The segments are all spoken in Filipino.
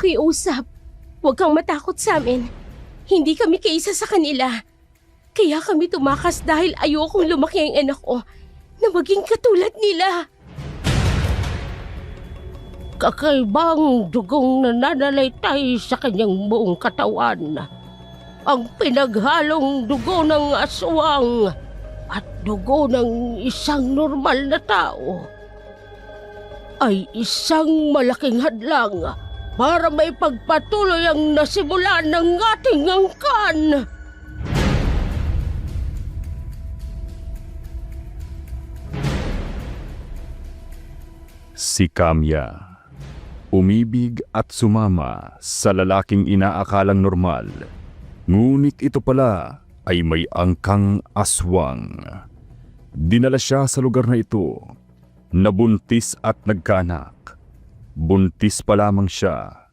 Pakiusap. Huwag kang matakot sa amin. Hindi kami kaisa sa kanila. Kaya kami tumakas dahil ayokong lumaki ang anak ko na maging katulad nila. Kakaibang dugong nananalaytay sa kanyang buong katawan. Ang pinaghalong dugo ng aswang at dugo ng isang normal na tao ay isang malaking hadlang para maipagpatuloy ang nasimulan ng ating angkan. Si Kamya. Umibig at sumama sa lalaking inaakalang normal. Ngunit ito pala ay may angkang aswang. Dinala siya sa lugar na ito, nabuntis at nagkaanak. Buntis pa lamang siya,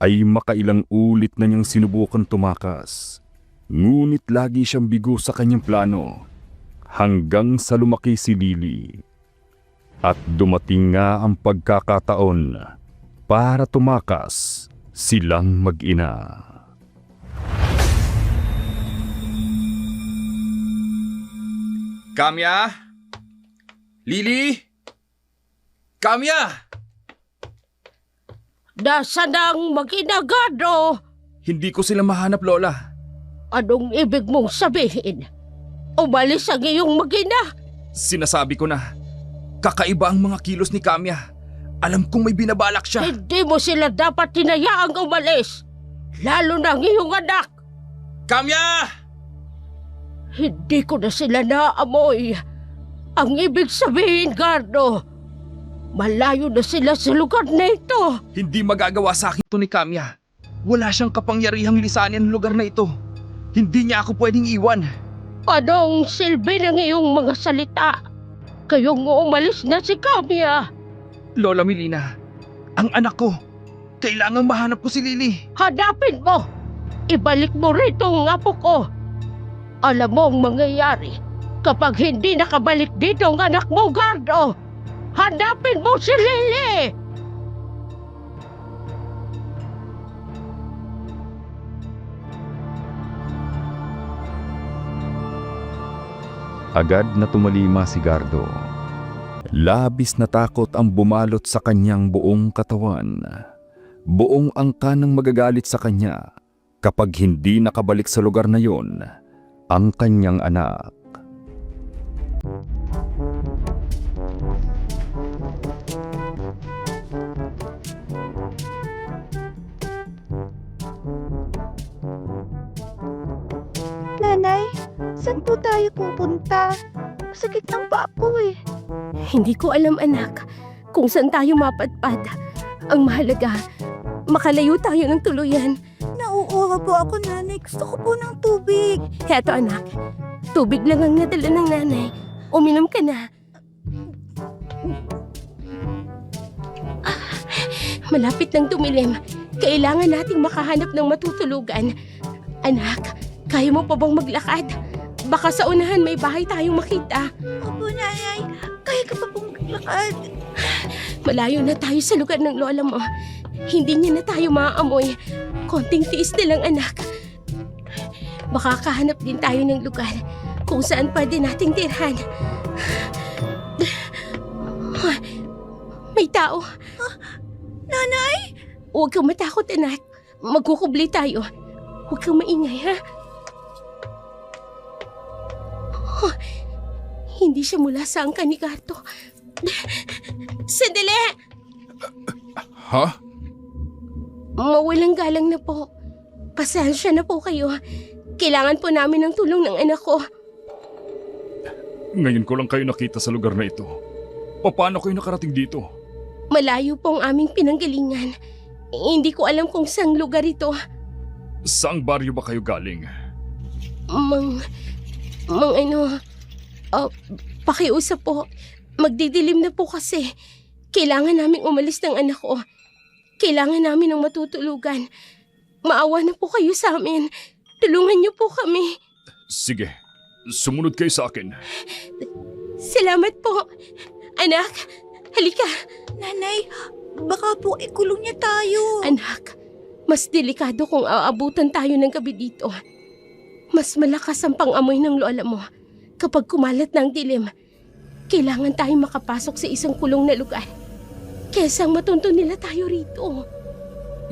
ay makailang ulit na niyang sinubukan tumakas. Ngunit lagi siyang bigo sa kanyang plano, hanggang sa lumaki si Lily. At dumating nga ang pagkakataon para tumakas silang mag-ina. Kamya? Lily? Kamya! Nasaan ang mag-ina, Gardo? Hindi ko sila mahanap, Lola. Anong ibig mong sabihin? Umalis ang iyong mag-ina? Sinasabi ko na, kakaiba ang mga kilos ni Kamya. Alam kong may binabalak siya. Hindi mo sila dapat hinayaang umalis. Lalo na ang iyong anak. Kamya! Hindi ko na sila naamoy. Ang ibig sabihin, Gardo, malayo na sila sa lugar na ito. Hindi magagawa sa akin ito ni Kamya. Wala siyang kapangyarihang lisanin ang lugar na ito. Hindi niya ako pwedeng iwan. Anong silbi ng iyong mga salita? Kayong umalis na si Kamya. Lola Melina, ang anak ko. Kailangang mahanap ko si Lily. Hanapin mo! Ibalik mo rito ang apo ko. Alam mo ang mangyayari kapag hindi nakabalik dito ang anak mo, Gardo. Hanapin mo si Lily! Agad na tumalima si Gardo. Labis na takot ang bumalot sa kanyang buong katawan. Buong angkan ng magagalit sa kanya kapag hindi nakabalik sa lugar na yon ang kanyang anak. Nanay, saan po tayo pupunta? Masakit ng paa ko eh. Hindi ko alam, anak, kung saan tayo mapadpad. Ang mahalaga, makalayo tayo ng tuluyan. Nauuhaw po ako, nanay. Gusto ko po ng tubig. Heto, anak, tubig lang ang nadala ng nanay. Uminom ka na. Malapit nang tumilim. Kailangan nating makahanap ng matutulugan. Anak, kaya mo pa bang maglakad? Baka sa unahan may bahay tayong makita. Opo, nanay. Kaya ka pa pong maglakad. Malayo na tayo sa lugar ng lola mo. Hindi niya na tayo maaamoy. Konting tiis na lang, anak. Makakahanap din tayo ng lugar kung saan pwede nating tirhan. May tao. Nanay? Huwag kang matakot, anak. Magkukubli tayo. Huwag kang maingay, ha? Hindi siya mula sa angkan ni Gardo. Sandali! Ha? Mawalang galang na po. Pasensya na po kayo. Kailangan po namin ng tulong ng anak ko. Ngayon ko lang kayo nakita sa lugar na ito. Paano kayo nakarating dito? Malayo po ang aming pinanggalingan. Hindi ko alam kung saang lugar ito. Saang baryo ba kayo galing? Pakiusap po. Magdidilim na po kasi. Kailangan naming umalis ng anak ko. Kailangan namin ng matutulugan. Maawa na po kayo sa amin. Tulungan niyo po kami. Sige, sumunod kayo sa akin. Salamat po. Anak, halika. Nanay, baka po ikulong niya tayo. Anak, Mas delikado kung aabutan tayo ng gabi dito. Mas malakas ang pang-amoy ng lola mo. Kapag kumalat ng dilim, kailangan tayong makapasok sa isang kulong na lugar. Kesang matunto nila tayo rito.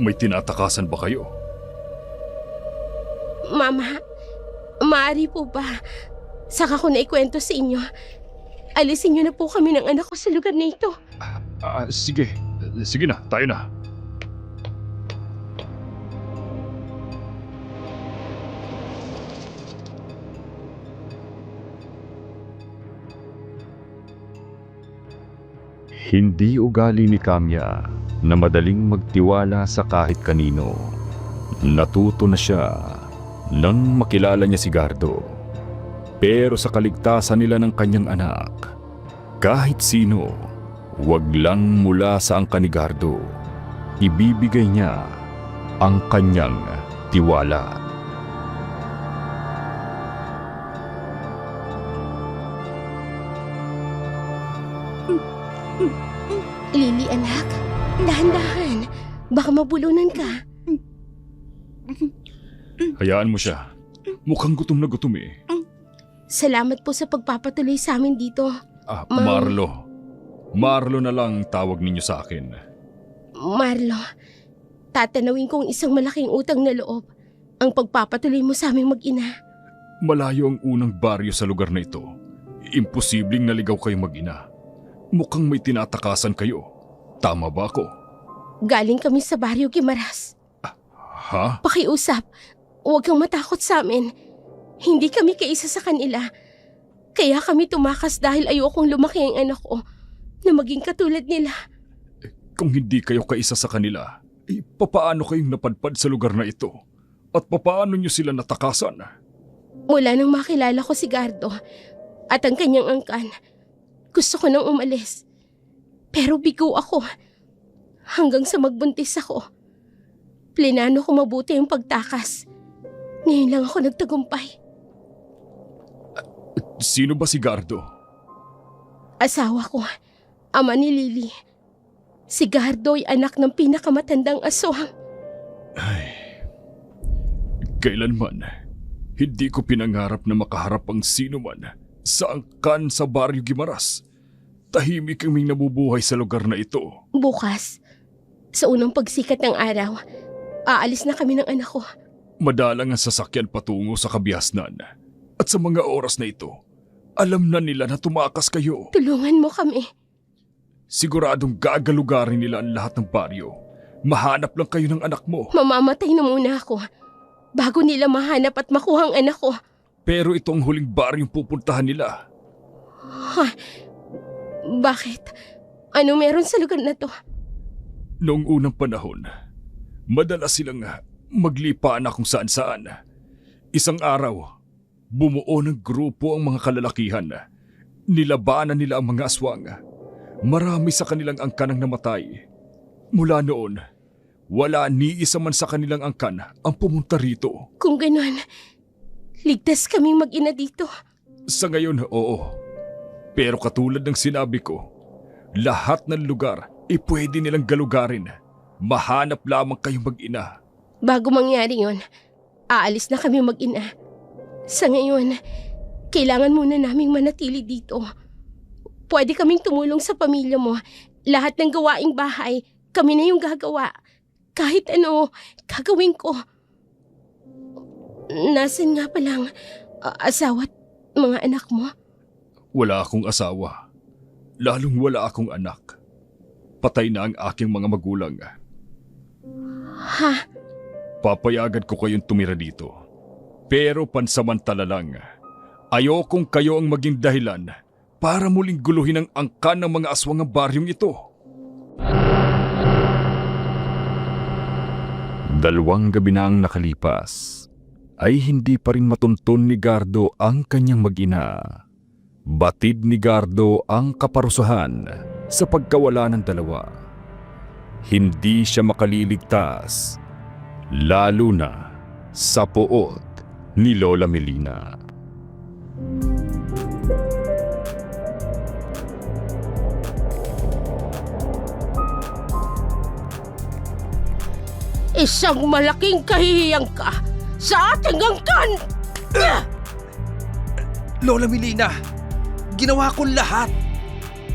May tinatakasan ba kayo? Mama, maaari po ba? Saka ko na ikwento sa inyo. Alisin niyo na po kami ng anak ko sa lugar na ito. Sige. Sige na, tayo na. Hindi ugali ni Kamya na madaling magtiwala sa kahit kanino. Natuto na siya nang makilala niya si Gardo. Pero sa kaligtasan nila ng kanyang anak, kahit sino, wag lang mula sa angkan ni Gardo, ibibigay niya ang kanyang tiwala. Lily, anak, dahan-dahan. Baka mabulunan ka. Hayaan mo siya. Mukhang gutom na gutom eh. Salamat po sa pagpapatuloy sa amin dito. Marlo. Marlo na lang tawag ninyo sa akin. Marlo, tatanawin kong isang malaking utang na loob ang pagpapatuloy mo sa aming mag-ina. Malayo ang unang baryo sa lugar na ito. Imposibleng naligaw kayo mag-ina. Mukhang may tinatakasan kayo. Tama ba ako? Galing kami sa Baryo Guimaras. Ha? Pakiusap, huwag kang matakot sa amin. Hindi kami kaisa sa kanila. Kaya kami tumakas dahil ayokong lumaki ang anak ko na maging katulad nila. Kung hindi kayo kaisa sa kanila, papaano kayong napadpad sa lugar na ito? At papaano nyo sila natakasan? Mula nang makilala ko si Gardo at ang kanyang angkan, gusto ko nang umalis. Pero bigo ako. Hanggang sa magbuntis ako. Plinano ko mabuti ang pagtakas. Ngayon lang ako nagtagumpay. Sino ba si Gardo? Asawa ko, ama ni Lily. Si Gardo ay anak ng pinakamatandang aswang. Kailanman, hindi ko pinangarap na makaharap ang sino man sa angkan sa Baryo Guimaras. Tahimik kaming nabubuhay sa lugar na ito. Bukas, sa unang pagsikat ng araw, aalis na kami ng anak ko. Madalang ang sasakyan patungo sa kabihasnan. At sa mga oras na ito, alam na nila na tumakas kayo. Tulungan mo kami. Siguradong gagalugarin nila ang lahat ng baryo. Mahanap lang kayo ng anak mo. Mamamatay na muna ako bago nila mahanap at makuha ang anak ko. Pero ito ang huling baryong pupuntahan nila. Bakit? Ano meron sa lugar na to? Noong unang panahon, madalas silang maglipa na kung saan-saan. Isang araw, bumuo ng grupo ang mga kalalakihan. Nilabanan nila ang mga aswang. Marami sa kanilang angkan ang namatay. Mula noon, wala ni isa man sa kanilang angkan ang pumunta rito. Kung ganon, ligtas kaming mag-ina dito. Sa ngayon, oo. Pero katulad ng sinabi ko, lahat ng lugar pwede nilang galugarin. Mahanap lamang kayong mag-ina. Bago mangyari yon, aalis na kami mag-ina. Sa ngayon, kailangan muna naming manatili dito. Pwede kaming tumulong sa pamilya mo. Lahat ng gawaing bahay, kami na yung gagawa. Kahit ano, gagawin ko. Nasaan nga palang asawa at mga anak mo? Wala akong asawa. Lalong wala akong anak. Patay na ang aking mga magulang. Ha? Papayagan ko kayong tumira dito. Pero pansamantala lang. Ayokong kayo ang maging dahilan para muling guluhin ang angkan ng mga aswang ng baryong ito. 2 gabi na ang nakalipas, ay hindi pa rin matunton ni Gardo ang kanyang mag-ina. Batid ni Gardo ang kaparusahan sa pagkawala ng dalawa. Hindi siya makaliligtas, lalo na sa poot ni Lola Melina. Isang malaking kahihiyang ka sa ating angkan! Lola Melina, ginawa ko lahat.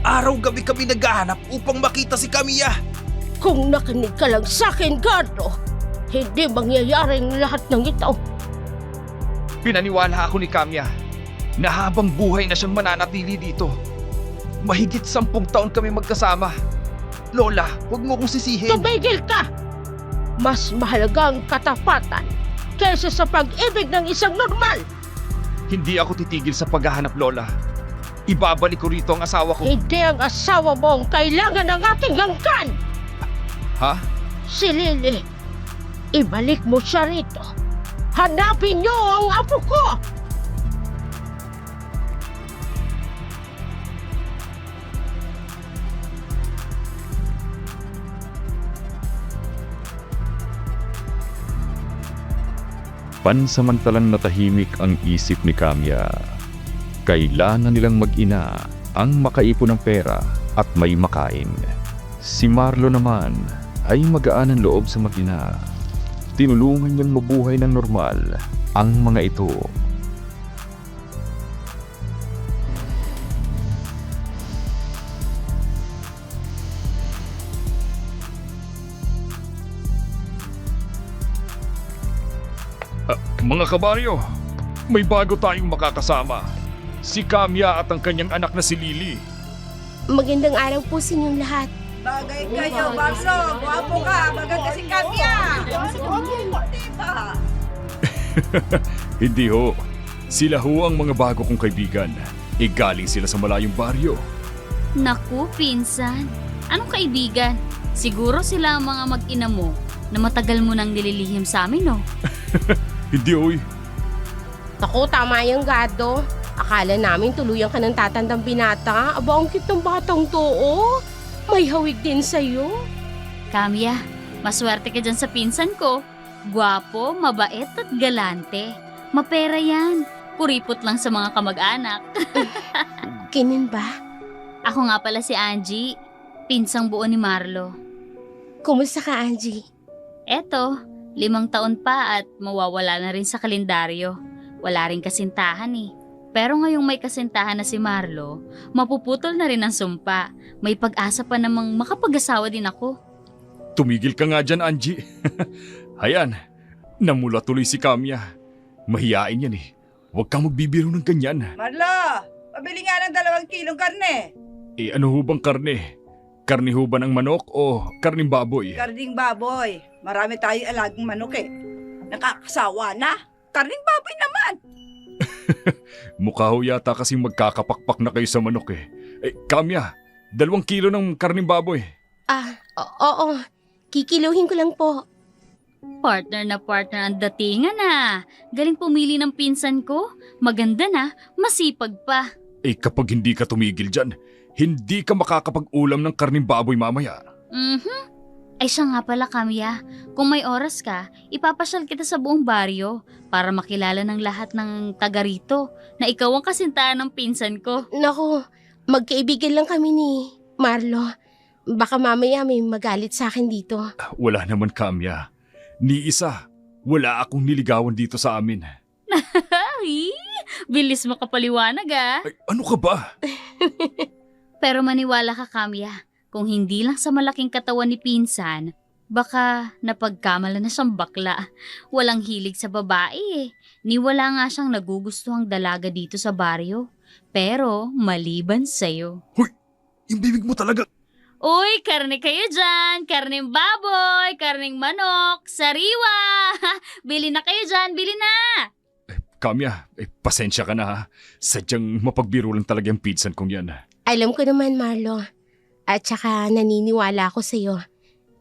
Araw-gabi kami naghahanap upang makita si Camilla. Kung nakinig ka lang sa akin, Gardo, hindi mangyayaring lahat ng ito. Pinaniwala ako ni Camilla na habang buhay na siyang mananatili dito. Mahigit 10 taon kami magkasama. Lola, huwag mo kong sisihin. Tumigil ka! Mas mahalaga ang katapatan kaysa sa pag-ibig ng isang normal. Hindi ako titigil sa paghahanap, Lola. Ibabalik ko rito ang asawa ko. Hindi ang asawa mo ang kailangan ng ating angkan. Ha? Si Lily, ibalik mo siya rito. Hanapin niyo ang apo ko! Pansamantalang natahimik ang isip ni Camilla. Kailangan nilang mag-ina ang makaipon ng pera at may makain. Si Marlo naman ay magaan ang loob sa mag-ina. Tinulungan niyang mabuhay ng normal ang mga ito. Mga kabaryo, may bago tayong makakasama. Si Camilla at ang kanyang anak na si Lily. Magandang araw po sa inyong lahat. Bagay kayo, Marlo. Guwapo ka. Maganda si Camilla. Diba? Hindi ho. Sila ho ang mga bago kong kaibigan. Galing sila sa malayong baryo. Naku, pinsan. Anong kaibigan? Siguro sila ang mga mag-ina mo na matagal mo nang nililihim sa amin, no? Hindi hoy. Naku, tama yung Gardo. Akala namin tuluyan ka ng tatandang binata. Aba, ang cute ng batang to, oh. May hawig din sa'yo. Camilla, maswerte ka dyan sa pinsan ko. Gwapo, mabait at galante. Mapera yan. Kuripot lang sa mga kamag-anak. Ganun ba? Ako nga pala si Angie, pinsang buo ni Marlo. Kumusta ka, Angie? Eto, 5 taon pa at mawawala na rin sa kalendaryo. Wala rin kasintahan eh. Pero ngayong may kasintahan na si Marlo, mapuputol na rin ang sumpa. May pag-asa pa namang makapag-asawa din ako. Tumigil ka nga dyan, Angie. Hayan, namula tuloy si Camilla. Mahiyain yan eh. Huwag kang magbibiro ng ganyan. Marlo, pabili nga ng 2 kilong karne. Ano ho bang karne? Karne ho ba ng manok o karning baboy? Karning baboy. Marami tayong alagang manok eh. Nakakasawa na. Karning baboy naman. Mukha ho yata kasing magkakapakpak na kayo sa manok eh. Camilla, 2 kilo ng karning baboy. Oo. Kikiluhin ko lang po. Partner na partner ang datingan na. Galing pumili ng pinsan ko. Maganda na, masipag pa. Kapag hindi ka tumigil dyan, hindi ka makakapag-ulam ng karning baboy mamaya. Ay siya nga pala, Camilla. Kung may oras ka, ipapasyal kita sa buong baryo para makilala ng lahat ng taga rito na ikaw ang kasintahan ng pinsan ko. Naku, magkaibigan lang kami ni Marlo. Baka mamaya may magalit sa akin dito. Wala naman, Camilla. Ni isa, wala akong niligawan dito sa amin. Ay, bilis makapaliwanag ah. Ano ka ba? Pero maniwala ka, Camilla. Kung hindi lang sa malaking katawan ni pinsan, baka napagkamala na siyang bakla. Walang hilig sa babae eh. Ni wala nga siyang nagugustuhang dalaga dito sa baryo. Pero maliban sa'yo. Yung bibig mo talaga. Uy, karne kayo dyan! Karneng baboy, karneng manok, sariwa! Bili na kayo dyan, bili na! Camilla, pasensya ka na ha. Sadyang mapagbiro lang talaga yung pinsan kong yan. Alam ko naman, Marlo. At saka naniniwala ako sa'yo.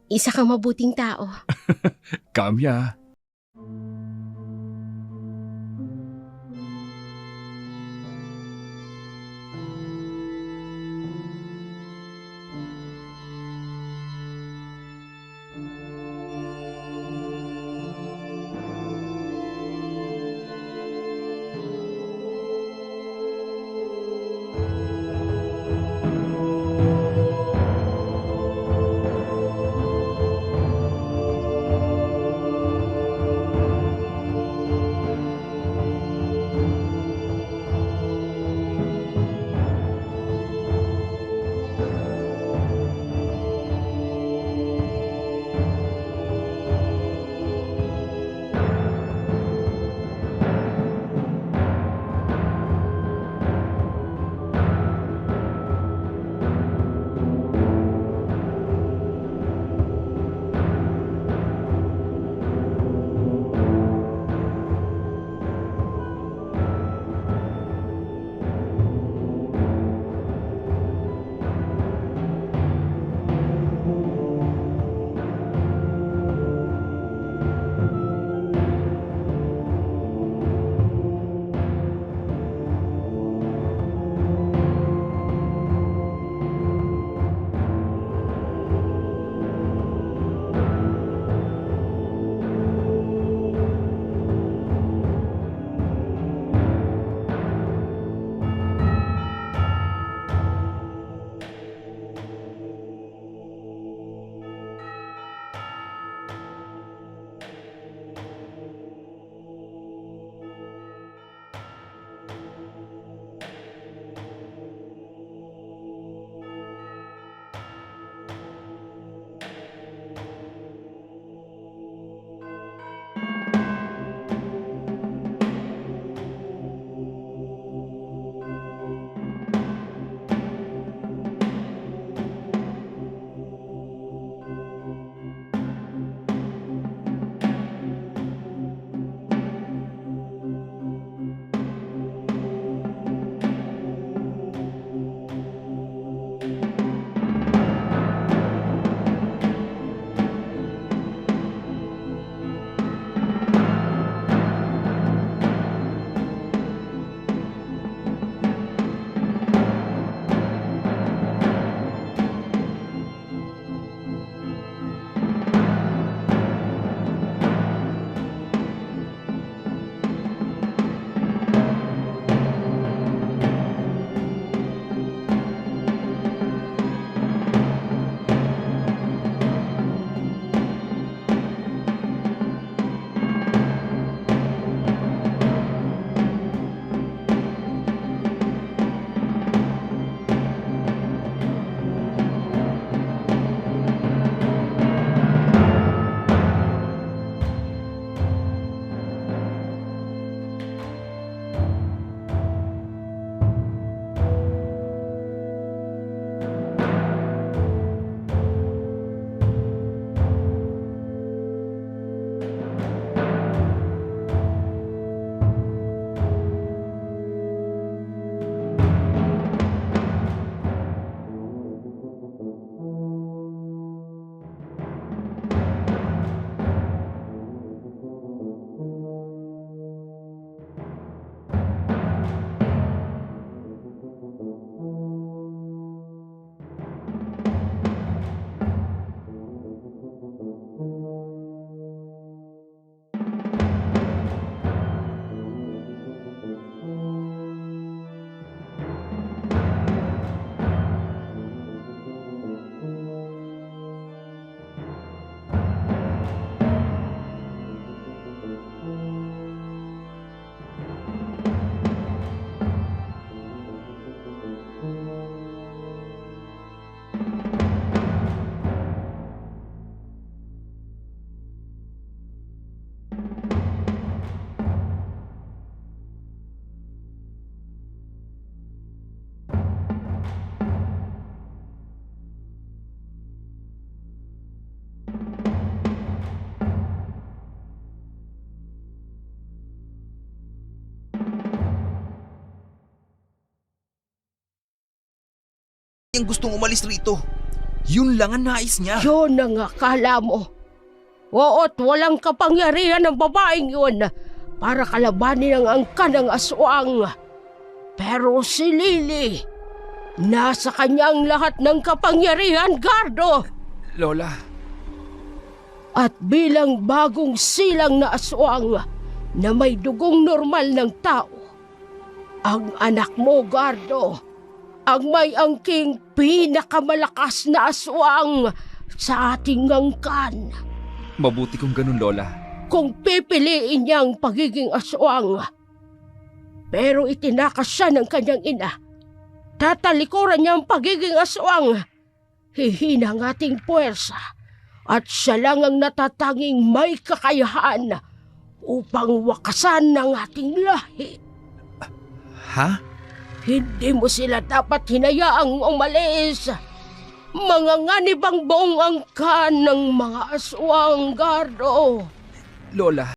Isa kang mabuting tao. Camilla. Yung gustong umalis rito. Yun lang ang nais niya. Yun ang akala mo. Oo't walang kapangyarihan ng babaeng yun para kalabanin ang angkan ng aswang. Pero si Lily, nasa kanyang lahat ng kapangyarihan, Gardo. Lola, At bilang bagong silang na aswang na may dugong normal ng tao, ang anak mo, Gardo, ang may angking pinakamalakas na aswang sa ating angkan. mabuti kung ganun, Lola. Kung pipiliin niya ang pagiging aswang, pero itinakas siya ng kanyang ina, tatalikuran niya ang pagiging aswang, hihina ang ating puwersa at siya lang ang natatanging may kakayahan upang wakasan ng ating lahi. Ha? Hindi mo sila dapat hinayaang umalis. Mga nganib ang buong angkan ng mga aswang, Gardo. Lola,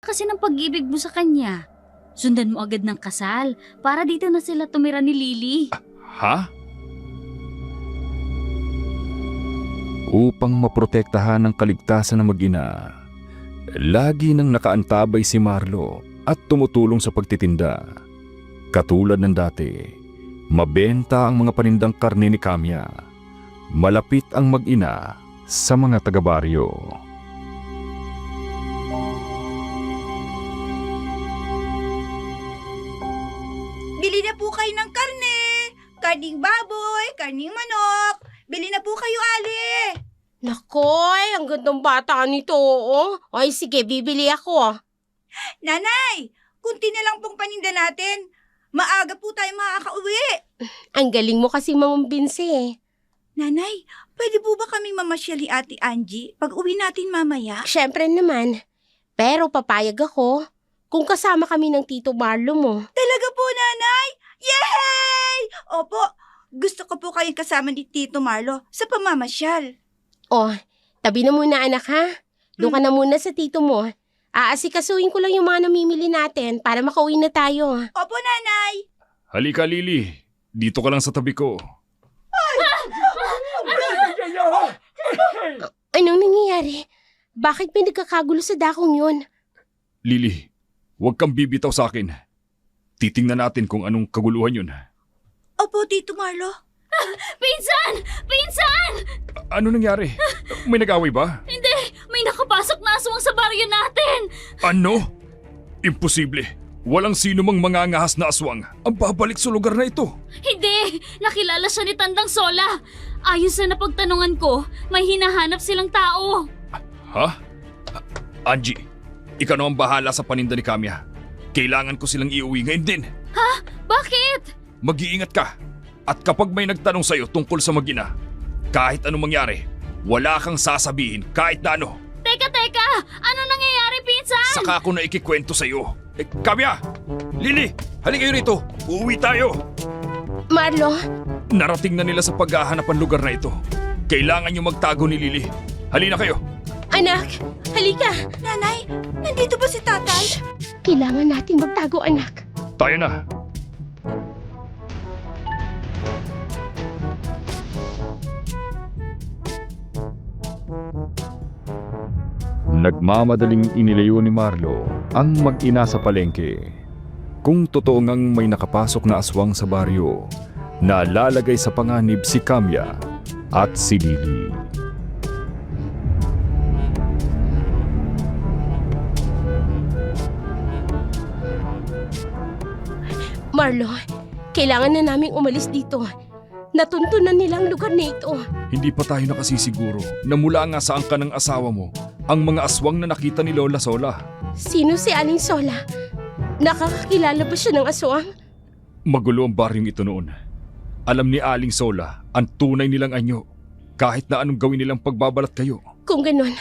kasi ng pag-ibig mo sa kanya. Sundan mo agad ng kasal para dito na sila tumira ni Lily. Ha? Upang maprotektahan ang kaligtasan ng mag-ina, lagi nang nakaantabay si Marlo at tumutulong sa pagtitinda. Katulad ng dati, mabenta ang mga panindang karne ni Kamya. Malapit ang mag-ina sa mga taga-baryo. Bili na po kayo ng karne. Karning baboy, karning manok. Bili na po kayo, Ali. Nakoy, ang gandang bata nito. Oh. Ay, sige, bibili ako. Nanay, kunti na lang pong paninda natin. Maaga po tayo makakauwi. Ang galing mo kasi mangumbinsi. Nanay, pwede po ba kaming mamasyal ni Ate Angie pag uwi natin mamaya? Siyempre naman. Pero papayag ako kung kasama kami ng Tito Marlo mo. Talaga po, Nanay? Yay! Opo, gusto ko po kayong kasama ni Tito Marlo sa pamamasyal. Oh, tabi na muna anak ha. Doon ka na muna sa tito mo. Aasikasuhin ko lang yung mga namimili natin para makauwi na tayo. Opo, Nanay. Halika, Lily. Dito ka lang sa tabi ko. Anong nangyayari? Bakit may nagkakagulo sa dakong yun? Lily, huwag kang bibitaw sa akin. Titingnan natin kung anong kaguluhan yun. Opo, Tito Marlo. Pinsan! Pinsan! Ano nangyari? May nag-away ba? Hindi! May nakapasok na aswang sa baryo natin! Ano? Imposible. Walang sino mang mangangahas na aswang ang babalik sa lugar na ito. Hindi! Nakilala siya ni Tandang Sola. Ayon sa napagtanungan ko, may hinahanap silang tao. Ha? Angie, ikaw na ang bahala sa paninda ni Kamya. Kailangan ko silang iuwi ngayon din. Bakit? Mag-iingat ka. At kapag may nagtanong sa'yo tungkol sa mag-ina, kahit anong mangyari, wala kang sasabihin kahit na ano. Teka! Ano nangyayari, Pinsan? Saka ko na ikikwento sa'yo. Kamya! Lily! Halika kayo rito! Uuwi tayo! Marlo, Narating na nila sa paghahanap ang lugar na ito. Kailangan nyo magtago ni Lily. Halina kayo! anak, halika. Nanay, nandito ba si tatay? Kailangan natin magtago anak. Tayo na! Nagmamadaling inilayo ni Marlo ang mag-ina sa palengke. Kung totoo ngang may nakapasok na aswang sa baryo, nalalagay sa panganib si Kamya at si Lily. Marlo, kailangan na naming umalis dito. Natuntunan nila ang lugar na ito. Hindi pa tayo nakasisiguro na mula nga sa angka ng asawa mo ang mga aswang na nakita ni Lola Sola. Sino si Aling Sola? Nakakakilala ba siya ng aswang? Magulo ang baryong ito noon. Alam ni Aling Sola ang tunay nilang anyo. Kahit na anong gawin nilang pagbabalat kayo. Kung ganun,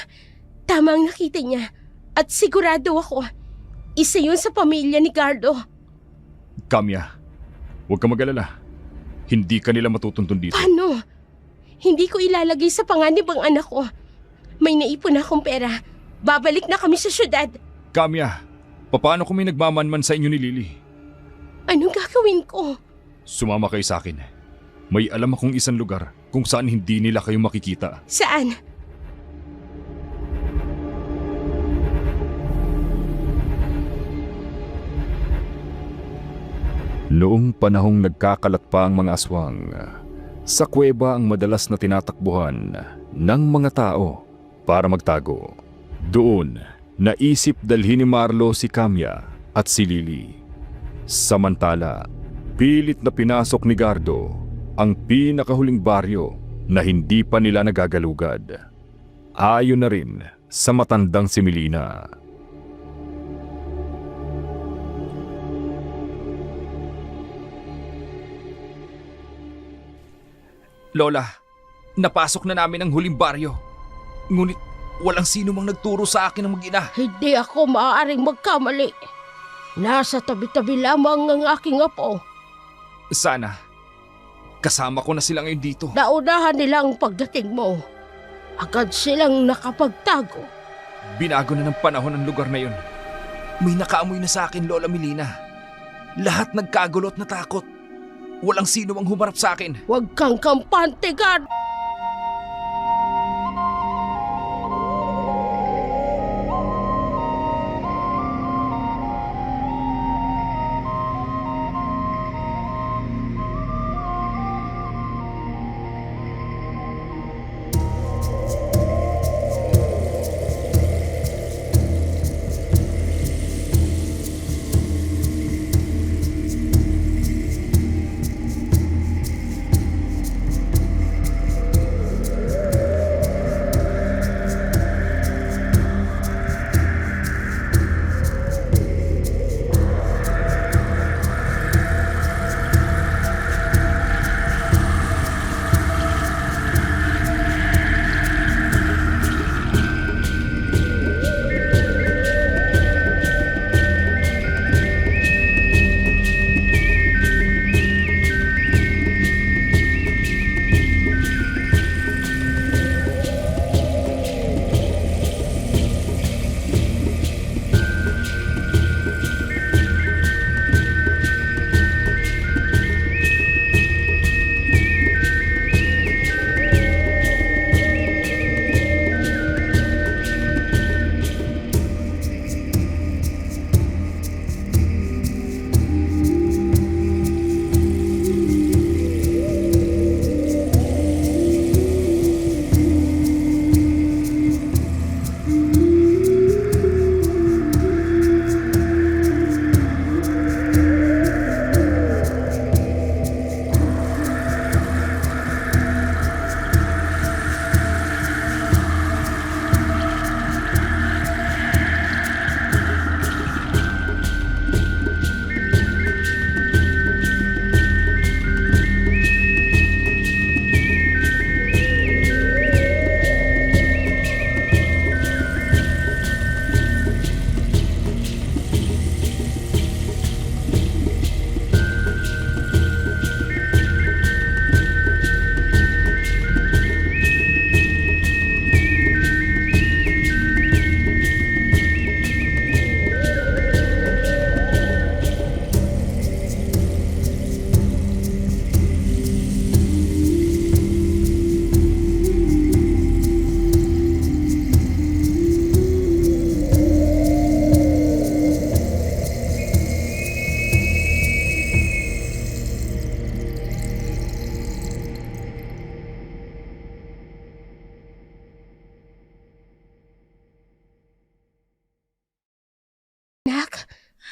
tama ang nakita niya. At sigurado ako, isa yun sa pamilya ni Gardo. Kamya, huwag ka mag-alala. Hindi ka nila matutuntun dito. Paano? Hindi ko ilalagay sa panganib ang anak ko. May naipon akong pera. Babalik na kami sa syudad. Kamya, paano kung may nagmamanman sa inyo ni Lily? Anong gagawin ko? Sumama kayo sa akin. May alam akong isang lugar kung saan hindi nila kayo makikita. Saan? Noong panahong nagkakalat pa ang mga aswang, sa kuweba ang madalas na tinatakbuhan ng mga tao para magtago. Doon, naisip dalhin ni Marlo si Kamya at si Lily. Samantala, pilit na pinasok ni Gardo ang pinakahuling baryo na hindi pa nila nagagalugad. Ayon na rin sa matandang si Melina. Lola, napasok na namin ang huling baryo. Ngunit walang sino mang nagturo sa akin ng mag-ina. Hindi ako maaaring magkamali. Nasa tabi-tabi lamang ang aking apo. Sana, kasama ko na sila ngayon dito. Naunahan nila ang pagdating mo. Agad silang nakapagtago. Binago na ng panahon ang lugar na yun. May nakaamoy na sa akin, Lola Melina. Lahat nagkagulot na takot. Walang sino ang humarap sa akin. Huwag kang kampante, Gard!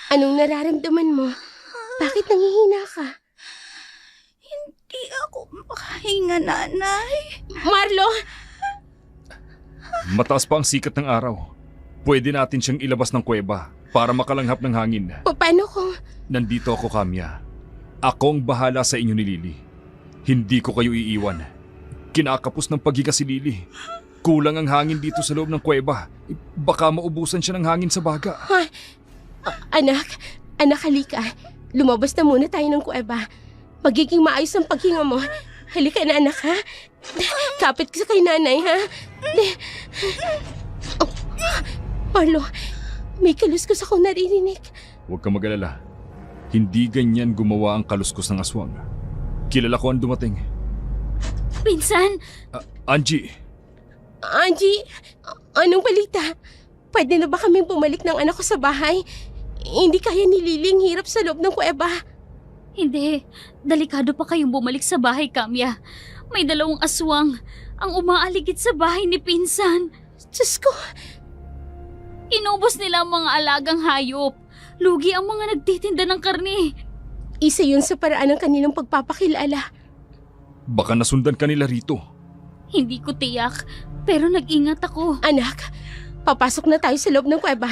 Anong nararamdaman mo? Bakit nangihina ka? Hindi ako makahinga, nanay. Marlo! Mataas pa ang sikat ng araw. Pwede natin siyang ilabas ng kuweba para makalanghap ng hangin. Paano kung... Nandito ako, Kamya. Akong bahala sa inyo ni Lily. Hindi ko kayo iiwan. Kinakapos ng paghiga si Lily. Kulang ang hangin dito sa loob ng kuweba. Baka maubusan siya ng hangin sa baga. Anak, halika. Lumabas na muna tayo ng kuweba. Magiging maayos ang paghinga mo. Halika na, anak, ha? Kapit ka kay nanay, ha? Oh, Marlo, may kaluskos akong naririnig. Huwag kang mag-alala. Hindi ganyan gumawa ang kaluskos ng aswang. Kilala ko ang dumating. Pinsan! Angie! Angie, anong balita? Pwede na ba kaming bumalik ng anak ko sa bahay? Hindi kaya ni Lily ang hirap sa loob ng kuweba. Hindi. Delikado pa kayong bumalik sa bahay, Kamya. May 2 aswang ang umaaligid sa bahay ni Pinsan. Diyos ko, Inubos nila ang mga alagang hayop. Lugi ang mga nagtitinda ng karne. isa yun sa paraan ng kanilang pagpapakilala. Baka nasundan ka nila rito. Hindi ko tiyak, pero nag-ingat ako. Anak, papasok na tayo sa loob ng kuweba.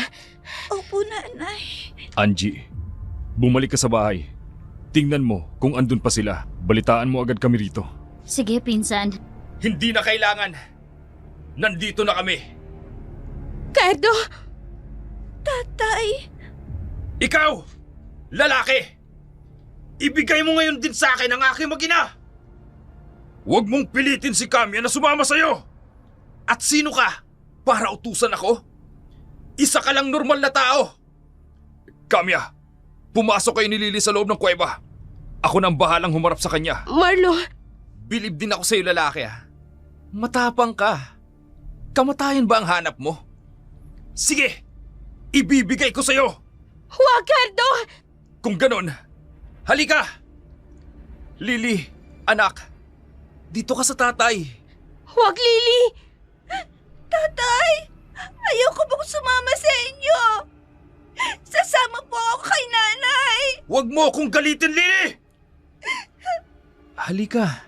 Opo, nanay. Angie, bumalik ka sa bahay. Tingnan mo kung andun pa sila. Balitaan mo agad kami rito. Sige, Pinsan. Hindi na kailangan. Nandito na kami. Cardo! Tatay. Ikaw! Lalaki! Ibigay mo ngayon din sa akin ang aking mag-ina! Huwag mong pilitin si Kamya na sumama sa'yo! At sino ka? Para utusan ako? Isa ka lang normal na tao! Kamya, pumasok kayo ni Lily sa loob ng kuweba. Ako nang bahalang humarap sa kanya. Marlo, Bilib din ako sa'yo, lalaki Matapang ka. Kamatayan ba ang hanap mo? Sige, ibibigay ko sa'yo. huwag, Gardo! Kung ganon, halika! Lily, anak, dito ka sa tatay. Huwag, Lily! Tatay, ayoko pong sumama sa inyo. Sasama po ako kay nanay. Huwag mo akong galitin, Lily! Halika.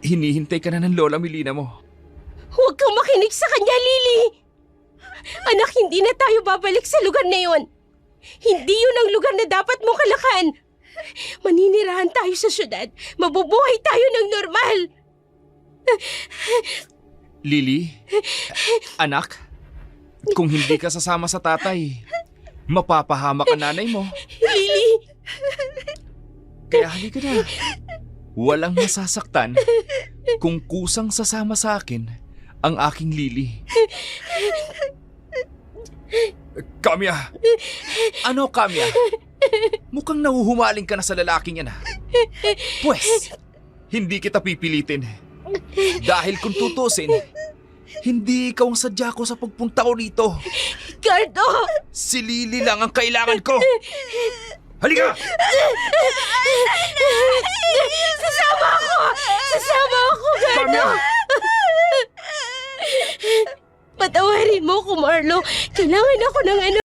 Hinihintay ka na ng lola Milina mo. Huwag kang makinig sa kanya, Lily! Anak, hindi na tayo babalik sa lugar na yon. Hindi yun ang lugar na dapat mong kalakan. Maninirahan tayo sa syudad. Mabubuhay tayo ng normal. Lily, anak, kung hindi ka sasama sa tatay, mapapahamak ang nanay mo. Lily! Kaya halika na. Walang masasaktan kung kusang sasama sa akin ang aking Lily. Kamya! Ano, Kamya? Mukhang nahuhumaling ka na sa lalaking yan Pwes, hindi kita pipilitin. Dahil kung tutusin, hindi ikaw ang sadya ko sa pagpunta ko rito. Gardo! Si Lily lang ang kailangan ko. Halika! Sasama ako! Sasama ako, Gardo! Kamya! Patawarin mo ko, Marlo. Kailangan ako ng ano.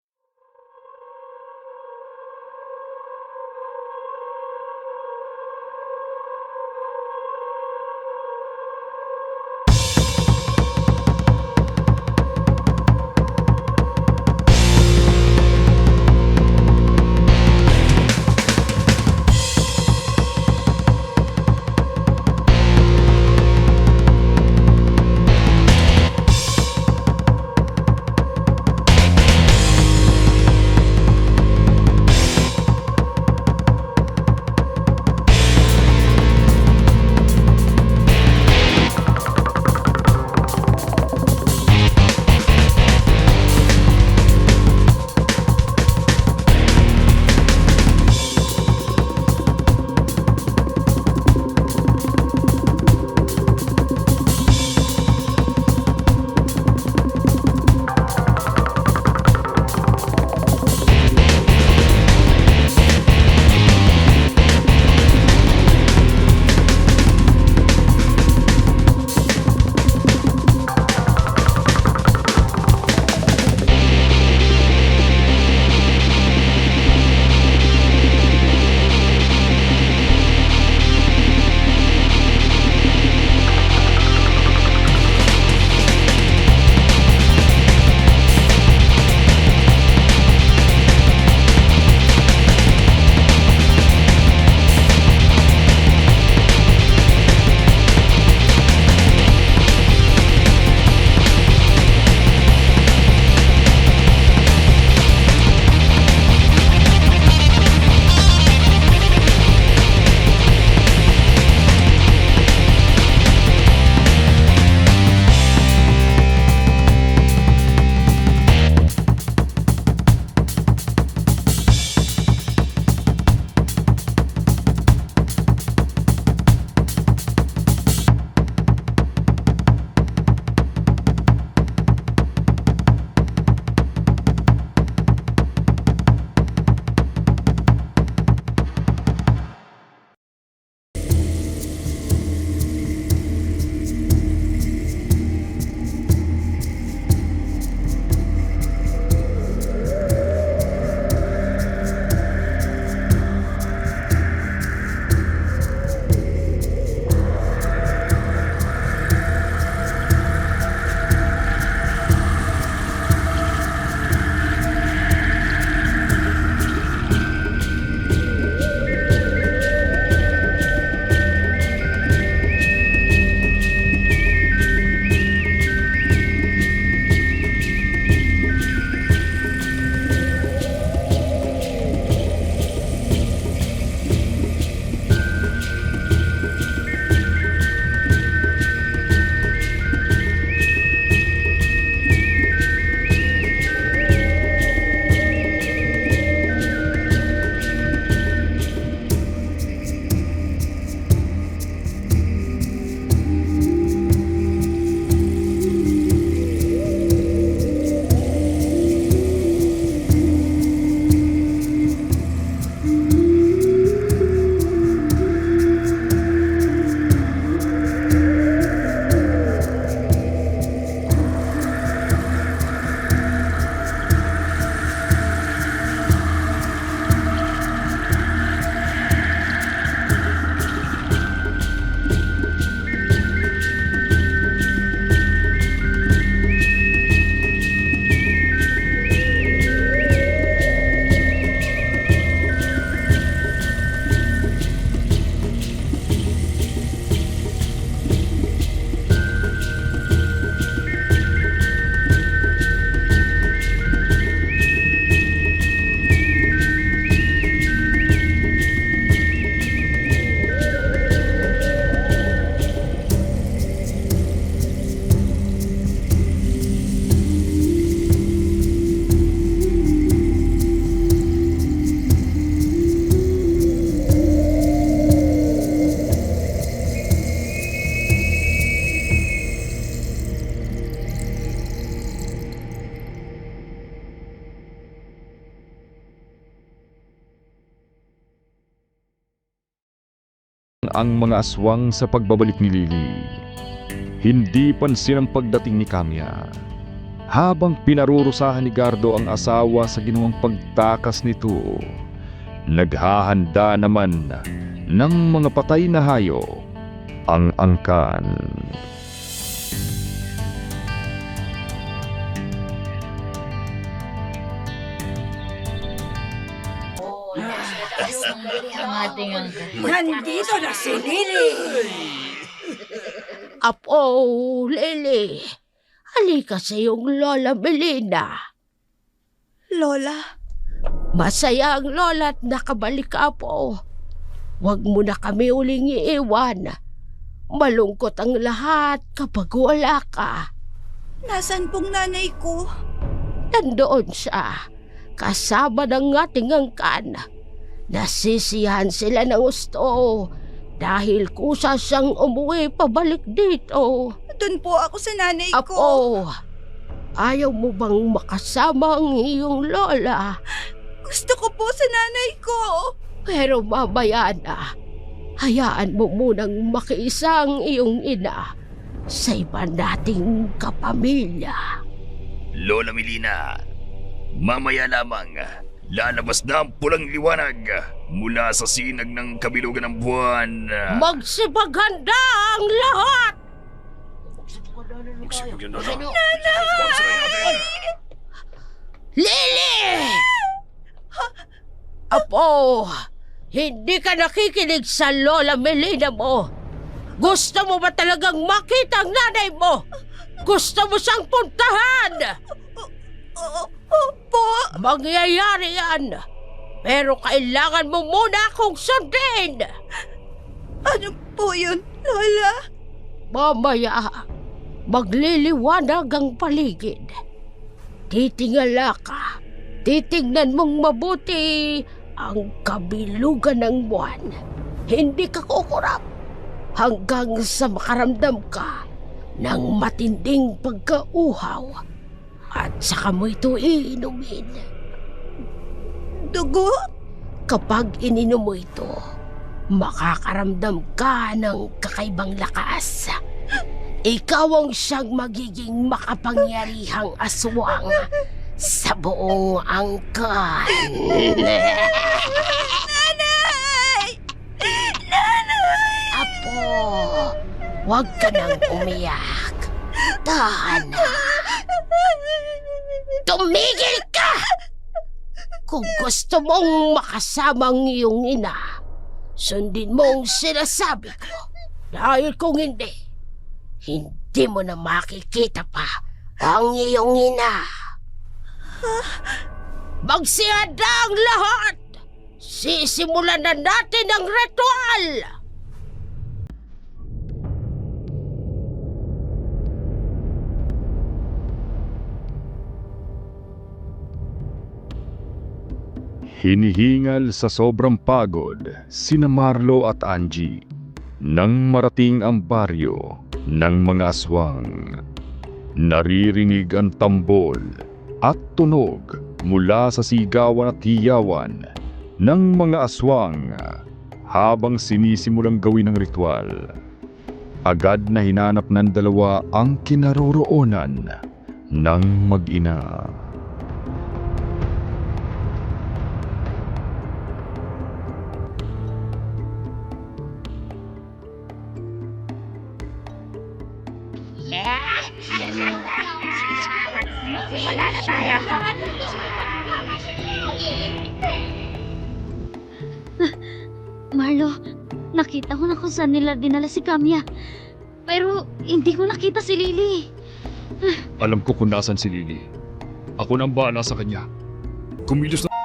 ang mga aswang sa pagbabalik ni Lily. Hindi pansin ang pagdating ni Kamya. Habang pinarurusahan ni Gardo ang asawa sa ginawang pagtakas nito, naghahanda naman ng mga patay na hayop ang angkan. Nandito na si Lily! Apo, Lily. Halika sa iyong Lola Melina. Lola, Masaya ang lola at nakabalik ka po. Huwag mo na kami uling iiwan. Malungkot ang lahat kapag wala ka. nasan pong nanay ko? Nandoon siya, kasama ng ating angkan. Nasisiyahan sila ng gusto dahil kusa siyang umuwi pabalik dito. Doon po ako sa nanay ko. Apo, ayaw mo bang makasama ang iyong lola? Gusto ko po sa nanay ko. Pero mamaya na, hayaan mo munang makiisa ang iyong ina sa iba nating kapamilya. Lola Melina, mamaya lamang lalabas na ang pulang liwanag mula sa sinag ng kabilugan ng buwan. Magsipaghanda ang lahat! Lily! Apo, hindi ka nakikinig sa Lola Melina mo. Gusto mo ba talagang makita ang nanay mo? Gusto mo siyang puntahan? Opo. Mangyayari yan. Pero kailangan mo muna akong sundin. Ano po yun, Lola? Mamaya, magliliwanag ang paligid. Titingala ka. Titingnan mong mabuti ang kabilugan ng buwan. Hindi ka kukurap hanggang sa makaramdam ka ng matinding pagkauhaw at saka mo ito iinumin. Dugo? Kapag ininom mo ito, makakaramdam ka ng kakaibang lakas. Ikaw ang siyang magiging makapangyarihang aswang sa buong angkan. Nanay! Nanay! Apo, huwag ka nang umiyak. Tahan na. Tumigil ka! Kung gusto mong makasama ang iyong ina, sundin mo ang sinasabi ko. Dahil kung hindi, hindi mo na makikita pa ang iyong ina. Magsihanda ang lahat! Sisimulan na natin ang ritual! Hinihingal sa sobrang pagod sina Marlo at Angie nang marating ang baryo ng mga aswang. Naririnig ang tambol at tunog mula sa sigawan at hiyawan ng mga aswang habang sinisimulang gawin ang ritual. Agad na hinanap ng dalawa ang kinaroroonan ng mag-ina. Marlo, nakita ko na kung saan nila dinala si Kamya. Pero hindi ko nakita si Lily. Alam ko kung nasan si Lily. Ako nang bahala sa kanya. Kumilos na...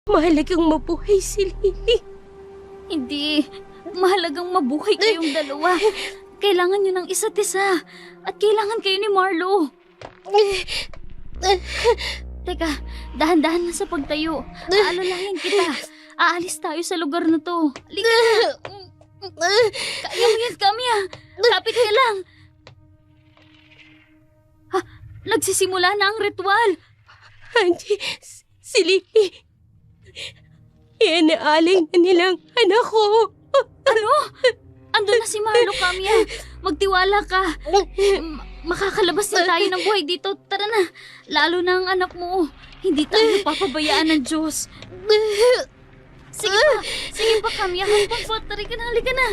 Mahalagang mabuhay si Lily. Hindi. Mahalagang mabuhay kayong dalawa. Kailangan nyo ng isa't isa. At kailangan kayo ni Marlo. Teka, dahan-dahan na sa pagtayo. Aalalayan kita. Aalis tayo sa lugar na to. Halika na. Kaya mo yan, Kamya. Kapit ka lang. Ha, nagsisimula na ang ritual. Angie, si Lily. Inaaling na nilang anak ko. Ano? Andun na si Marlo, Kamya. Magtiwala ka. Makakalabas din tayo ng buhay dito. Tara na. Lalo na ang anak mo. Hindi tayo papabayaan ng Diyos. Sige pa, Kamya. Halika pa. Tari ka na, halika na.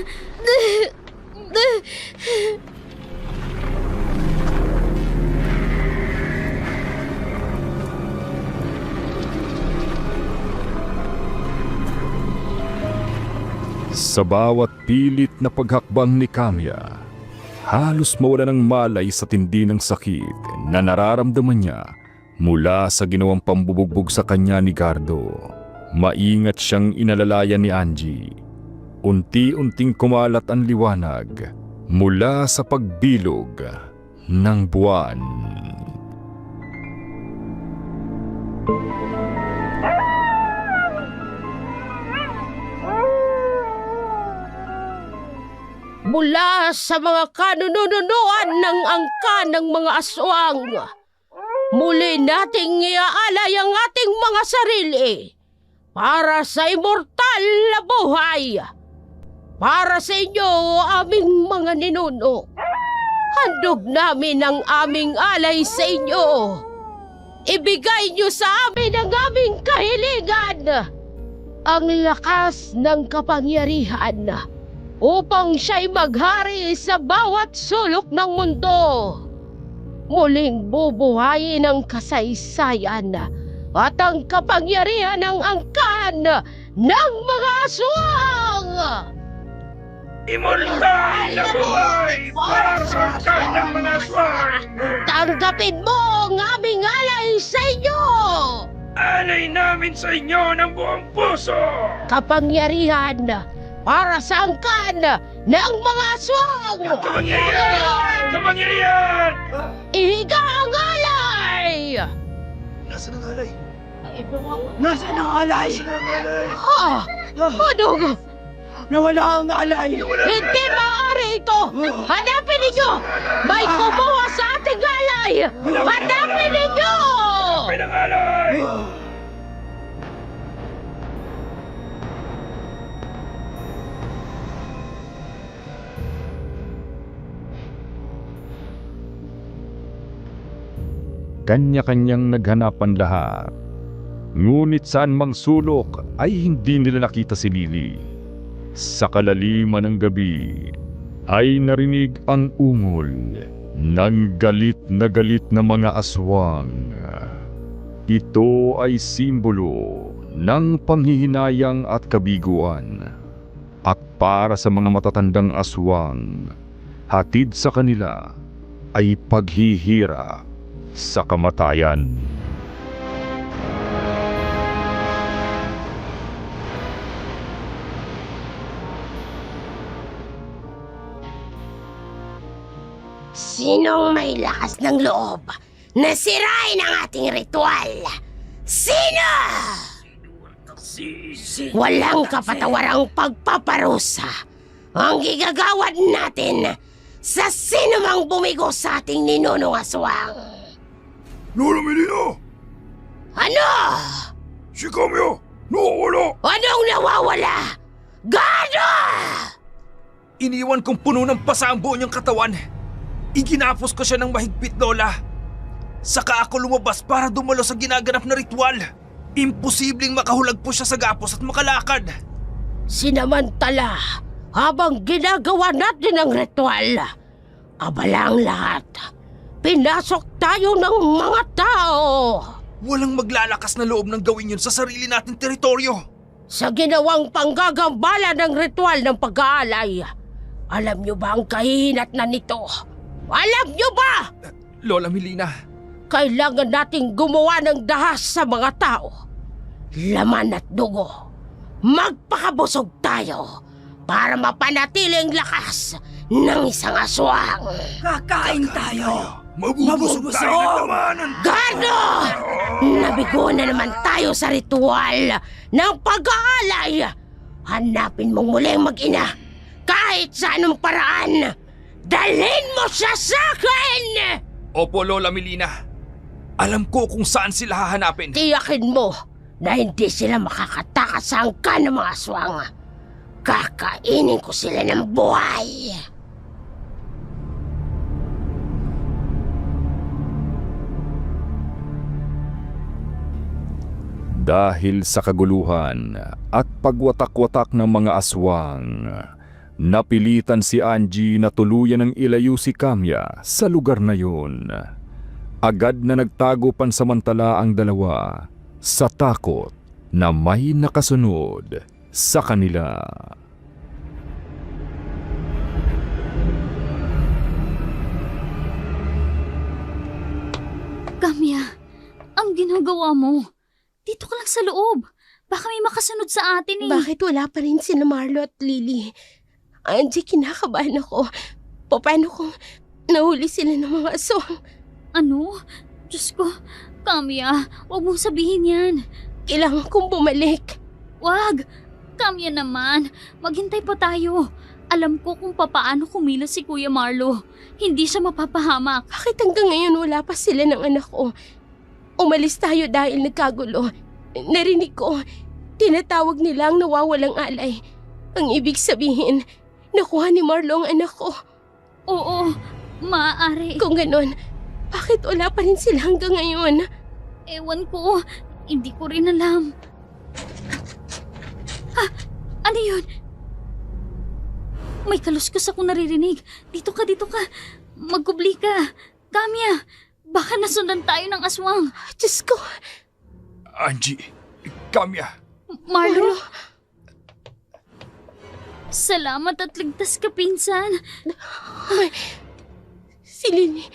Sa bawat pilit na paghakbang ni Kamya, halos mawala ng malay sa tindi ng sakit na nararamdaman niya mula sa ginawang pambubugbog sa kanya ni Gardo. Maingat siyang inalalayan ni Angie. Unti-unting kumalat ang liwanag mula sa pagbilog ng buwan. Mula sa mga kanununuan ng angka ng mga aswang, muli nating iaalay ang ating mga sarili para sa immortal na buhay. Para sa inyo, aming mga ninuno, handog namin ang aming alay sa inyo. Ibigay niyo sa amin ang aming kahilingan, ang lakas ng kapangyarihan, upang siya'y maghari sa bawat sulok ng mundo. Muling bubuhayin ang kasaysayan at ang kapangyarihan ng angkan ng mga aswang! Immortal na buhay para sa angkan ng mga aswang! Tanggapin mo ang aming alay sa inyo! Alay namin sa inyo ng buong puso! Kapangyarihan para sa angkan ng mga aswang! Kapangyarihan! Kapangyarihan! Ihiga ang alay! Nasaan ang alay? Nasaan ang alay? Ha? Ano? Nawala ang alay! Hindi maaari ito! Hanapin ninyo! May kumuha sa ating alay! Hanapin ninyo! Pinang alay! Kanya-kanyang naghanapan lahat. Ngunit saan mang sulok ay hindi nila nakita si Lily. Sa kalaliman ng gabi ay narinig ang ungol ng galit na mga aswang. Ito ay simbolo ng panghihinayang at kabiguan. At para sa mga matatandang aswang, hatid sa kanila ay paghihira sa kamatayan. Sinong may lakas ng loob na sirain ang ating ritual? Sino? Walang kapatawarang pagpaparusa ang gigagawad natin sa sino mang bumigo sa ating ninunong aswang. Lola Melina! Ano? Si Kamya! Nawawala! Anong nawawala? Gado! Iniwan kong puno ng pasa ang buo niyang katawan. Iginapos ko siya ng mahigpit, Lola. Saka ako lumabas para dumalo sa ginaganap na ritual. Imposibleng makahulagpo siya sa gapos at makalakad. Sinamantala, habang ginagawa natin ang ritual, abala ang lahat. Pinasok tayo ng mga tao. Walang maglalakas na loob ng gawin yun sa sarili nating teritoryo. Sa ginawang panggagambala ng ritual ng pag-aalay, alam niyo ba ang kahihinatnan nito? Alam niyo ba? Lola Melina, Kailangan nating gumawa ng dahas sa mga tao. laman at dugo. Magpakabusog tayo para mapanatili ang lakas ng isang aswang. Kakain tayo. Mabubusog tayo na naman! Gardo! Nabigo na naman tayo sa ritual ng pag-aalay. Hanapin mong muli ang mag-ina kahit sa anong paraan. Dalhin mo siya sa akin! Opo, Lola Melina. Alam ko kung saan sila hahanapin. Tiyakin mo na hindi sila makakatakas sa angkan ng mga aswang. Kakainin ko sila ng buhay. Dahil sa kaguluhan at pagwatak-watak ng mga aswang, napilitan si Angie na tuluyan ng ilayo si Kamya sa lugar na yun. Agad na nagtago pansamantala ang dalawa sa takot na may nakasunod sa kanila. Kamya, ang ginagawa mo. Dito ka lang sa loob. Baka may makasunod sa atin eh. Bakit wala pa rin sina Marlo at Lily? Angie, kinakabahan ako. Paano kung nahuli sila ng mga aswang? Ano? Diyos ko, Kamya, huwag mong sabihin yan. Kailangan kong bumalik. Wag! Kamya naman, maghintay pa tayo. Alam ko kung papaano kumilos si Kuya Marlo. Hindi siya mapapahamak. Bakit hanggang ngayon wala pa sila ng anak ko? Umalis tayo dahil nagkagulo. Narinig ko, tinatawag nila ang nawawalang alay. Ang ibig sabihin, nakuha ni Marlo ang anak ko. Oo, maaari. Kung ganon, bakit wala pa rin sila hanggang ngayon? Ewan ko, hindi ko rin alam. Ha? Ano yun? May kaluskos akong naririnig. Dito ka. Magkubli ka. Kamya, baka nasundan tayo ng aswang. Diyos ko, Angie, Kamya, Marlo? Salamat at ligtas ka, pinsan. si Lily,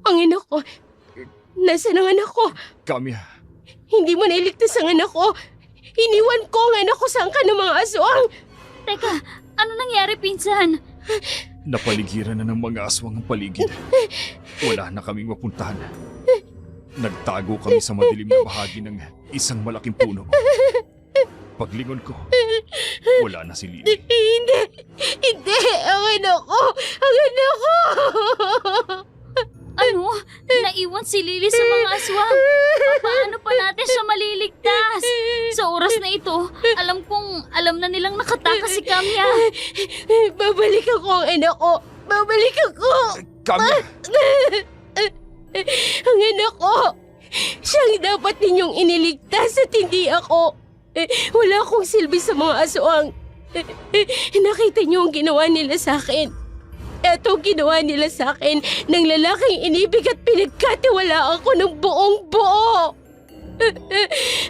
ang anak ko. Nasaan ang anak ko? Kamya. Hindi mo nailigtas ang anak ko. Iniwan ko ang anak ko sa angkan ng mga aswang. Teka, ano nangyari, pinsan? Napaligiran na ng mga aswang ang paligid. Wala na kaming mapuntahan. Nagtago kami sa madilim na bahagi ng isang malaking puno. Paglingon ko, wala na si Lily. Hindi, ang anak ko. Ang anak ko. Ano? Naiwan si Lily sa mga aswang. Paano pa natin siya maliligtas? Sa oras na ito, alam na nilang nakatakas si Kamya. Babalik ako ang anak ko. Babalik ako. Kamya! Ang anak ko. Siyang dapat ninyong iniligtas at hindi ako. Wala akong silbi sa mga aswang. Nakita niyo ang ginawa nila sa akin. Eto ginawa nila sa akin ng lalaking inibig at pinagkatiwalaan ko ng buong buo.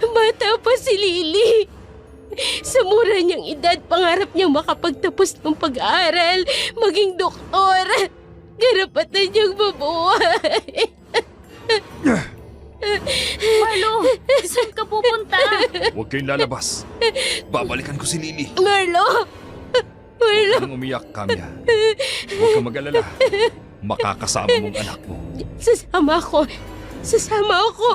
Bata pa si Lily. Sa mura niyang edad, pangarap niyang makapagtapos ng pag-aaral, maging doktor. Garapatan niyang mabuhay. Marlo, saan ka pupunta? Huwag kayong lalabas. Babalikan ko si Lily. Marlo! Marlo! Huwag kang umiyak, Kamya. Huwag kang mag-alala. Makakasama mong anak mo. Sasama ako. Sasama ako.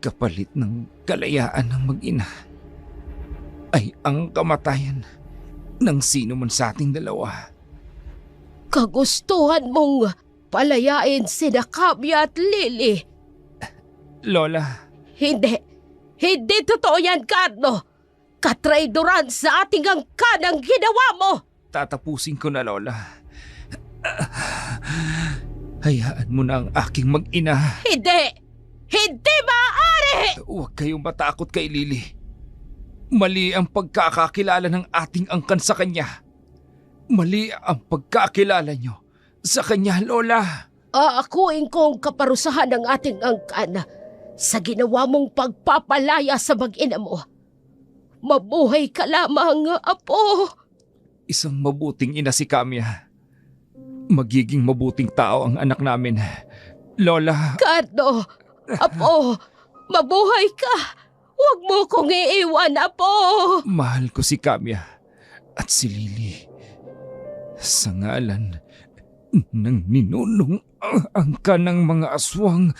kapalit ng kalayaan ng mag-ina ay ang kamatayan ng sino man sa ating dalawa. Kagustuhan mong palayain sina Kamya at Lily. Lola, Hindi. Hindi totoo yan, Carlo. Katraidoran sa ating angkan ang ginawa mo. tatapusin ko na, Lola. Hayaan mo na ang aking mag-ina. Hindi! Hindi maaari! Huwag kayong matakot kay Lily. Mali ang pagkakakilala ng ating angkan sa kanya. Mali ang pagkakilala nyo sa kanya, Lola. Aakuin kong kaparusahan ng ating angkan sa ginawa mong pagpapalaya sa mag-ina mo. Mabuhay ka lamang, Apo. Isang mabuting ina si Kamya. Magiging mabuting tao ang anak namin. Lola, Carlo, Apo, mabuhay ka. Huwag mo kong iiwan, Apo. mahal ko si Kamya at si Lily. Sa ngalan ng ninunong angka ng mga aswang.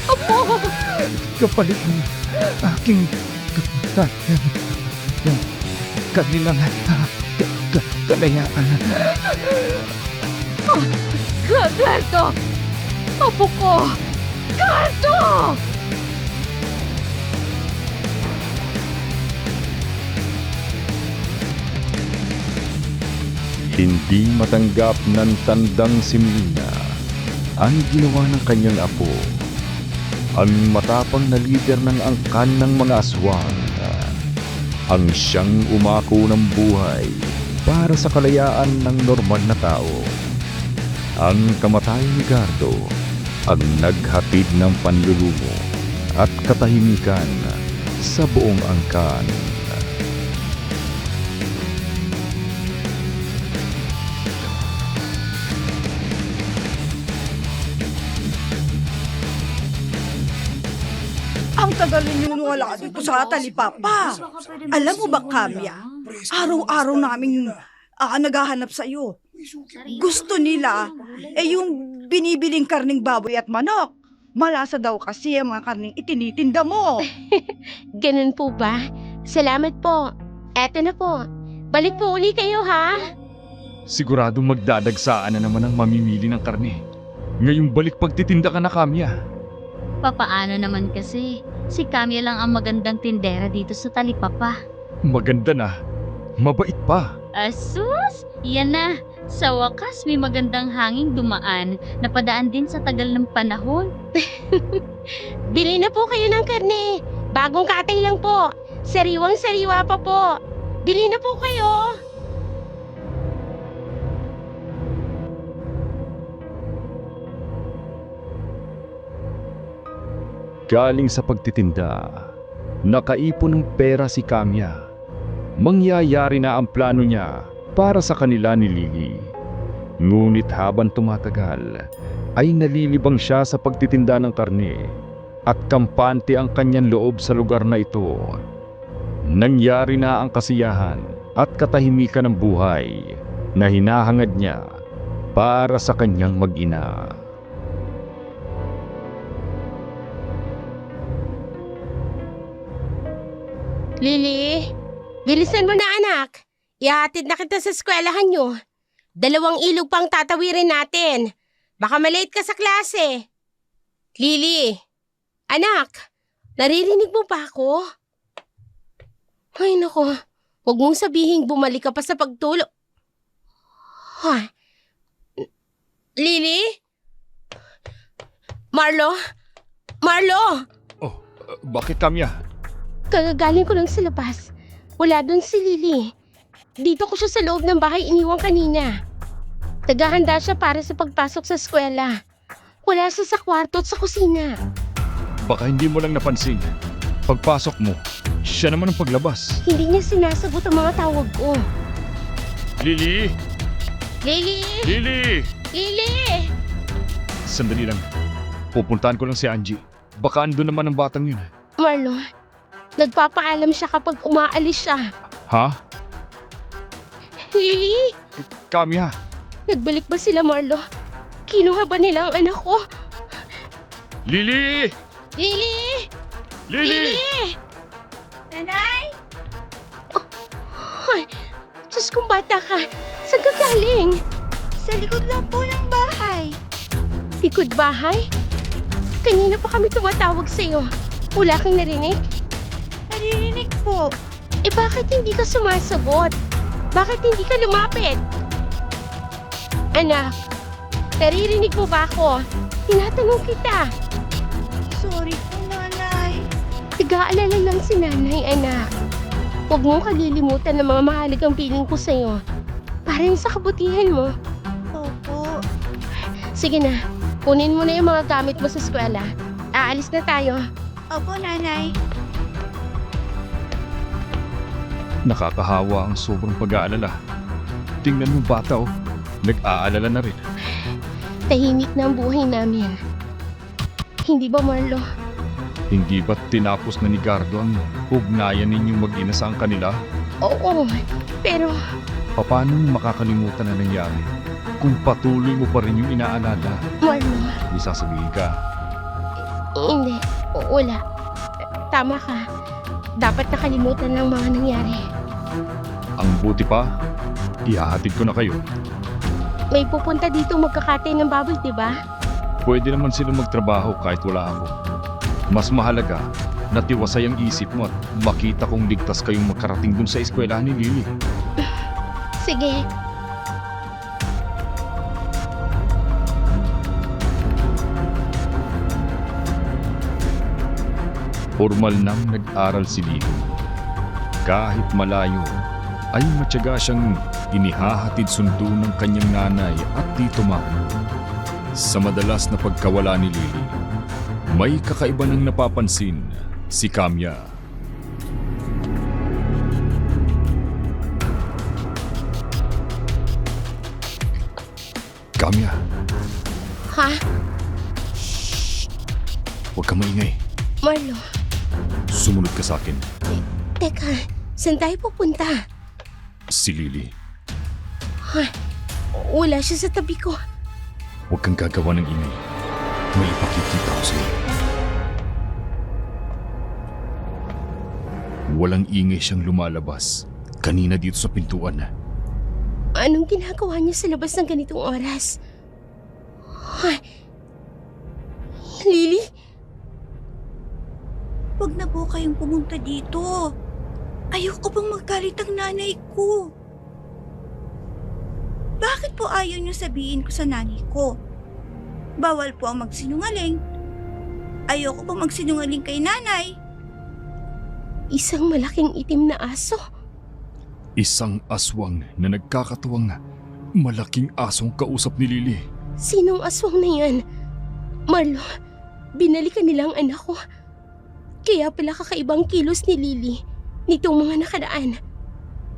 Apo! Kapalit ng aking kapatayan. Yung kanilang kalayaan. Carlo! Apo ko! Carlo! Hindi matanggap ng tandang si Melina ang ginawa ng kanyang apo. Ang matapang na lider ng angkan ng mga aswang. Ang siyang umako ng buhay para sa kalayaan ng normal na tao. Ang kamatayan ni Gardo ang naghatid ng panlulumo at katahimikan sa buong angkan. Ang tagal ninyong wala dito sa talipapa. Alam mo ba, Kamya? Araw-araw naming naghahanap sa iyo. Gusto nila yung binibiling karning baboy at manok. Malasa daw kasi ang mga karning itinitinda mo. Ganun po ba? Salamat po. Eto na po. Balik po uli kayo, ha? Siguradong magdadagsaan na naman ang mamimili ng karne. Ngayong balik pagtitinda ka na, Kamya. Papaano naman kasi? Si Kamya lang ang magandang tindera dito sa talipapa. Maganda na. Mabait pa. Asus! Yan na! Sa wakas may magandang hanging dumaan. Napadaan din sa tagal ng panahon. Bili na po kayo ng karne. Bagong katay lang po. Sariwang-sariwa pa po. Bili na po kayo. Galing sa pagtitinda, nakaipon ng pera si Kamya. Mangyayari na ang plano niya para sa kanila ni Lily. Ngunit habang tumatagal, ay nalilibang siya sa pagtitinda ng karne at kampante ang kanyang loob sa lugar na ito. Nangyari na ang kasiyahan at katahimikan ng buhay na hinahangad niya para sa kanyang mag-ina. Lily, bilisan mo na, anak. Ihatid na kita sa eskwelahan nyo. 2 ilog pang tatawirin natin. Baka malate ka sa klase. Lily, anak, naririnig mo ba ako? Ay nako, huwag mong sabihing bumalik ka pa sa pagtulog. Ha? Lily? Marlo? Marlo? Bakit, Kamya? Kagagaling ko lang sa labas. Wala doon si Lily. Dito ko siya sa loob ng bahay iniwang kanina. Tagahanda siya para sa pagpasok sa eskwela. Wala siya sa kwarto at sa kusina. Baka hindi mo lang napansin. Pagpasok mo, siya naman ang paglabas. Hindi niya sinasagot ang mga tawag ko. Lily! Lily! Lily! Lily! Sandali lang. Pupuntahan ko lang si Angie. Baka andun naman ang batang yun. Marlo, nagpapaalam siya kapag umaalis siya. Ha? Lily! Kamya! Nagbalik ba sila, Marlo? Kinuha ba nila ang anak ko? Lily! Lily! Lily! Nanay! Ay, Diyos kong bata ka. Saan ka galing? Sa likod lang po ng bahay. Likod bahay? Kanina pa kami tumatawag sa'yo. Wala kang narinig? Naririnig po. Eh bakit hindi ka sumasagot? Bakit hindi ka lumapit? Anak, naririnig mo ba ako? Tinatanong kita. Sorry po, nanay. Nag-aalala lang si nanay, anak. Huwag mong kalilimutan ng mga mahalagang piling ko sa'yo. Para yun sa kabutihan mo. Opo. Sige na, kunin mo na yung mga gamit mo sa eskwela. Aalis na tayo. Opo, nanay. Nakakahawa ang sobrang pag-aalala. Tingnan mo bata oh. Nag-aalala na rin. Tahimik na ang buhay namin. Hindi ba, Marlo? Hindi ba't tinapos na ni Gardo ang ugnayan ninyong mag-ina sa kanila? Oo, pero Paano mo makakalimutan na nangyari kung patuloy mo pa rin yung inaalala? Marlo, May sasabihin ka. hindi. Wala. Tama ka. Dapat nakalimutan ng mga nangyari. Ang buti pa, ihahatid ko na kayo. May pupunta dito magkakatay ng baboy, di ba? Pwede naman sila magtrabaho kahit wala ako. Mas mahalaga, natiwasay ang isip mo at makita kong ligtas kayong makarating dun sa eskwelahan ni Lily. Sige. Formal nang nag-aral si Lily. Kahit malayo, ay matyaga siyang inihahatid sundo ng kanyang nanay at tito Mac. Sa madalas na pagkawala ni Lily, may kakaiba nang napapansin si Kamya. Kamya, Ha? huwag kang maingay. Marlo, Sumunod ka sa akin. teka. Saan tayo pupunta? Si Lily, Wala siya sa tabi ko. huwag kang gagawa ng ingay. May ipakikita ko sa'yo. Walang ingay siyang lumalabas. Kanina dito sa pintuan. Anong ginagawa niya sa labas ng ganitong oras? Lily? Huwag na po kayong pumunta dito. Ayoko pang maggalit ang nanay ko. Bakit po ayaw niyo sabihin ko sa nanay ko? Bawal po ang magsinungaling. Ayoko pang magsinungaling kay nanay. Isang malaking itim na aso? Isang aswang na nagkakatuwang malaking asong kausap ni Lily. Sinong aswang na yan? Marlo, binalikan nila ang anak ko. Kaya pala kakaibang kilos ni Lily nitong mga nakaraan.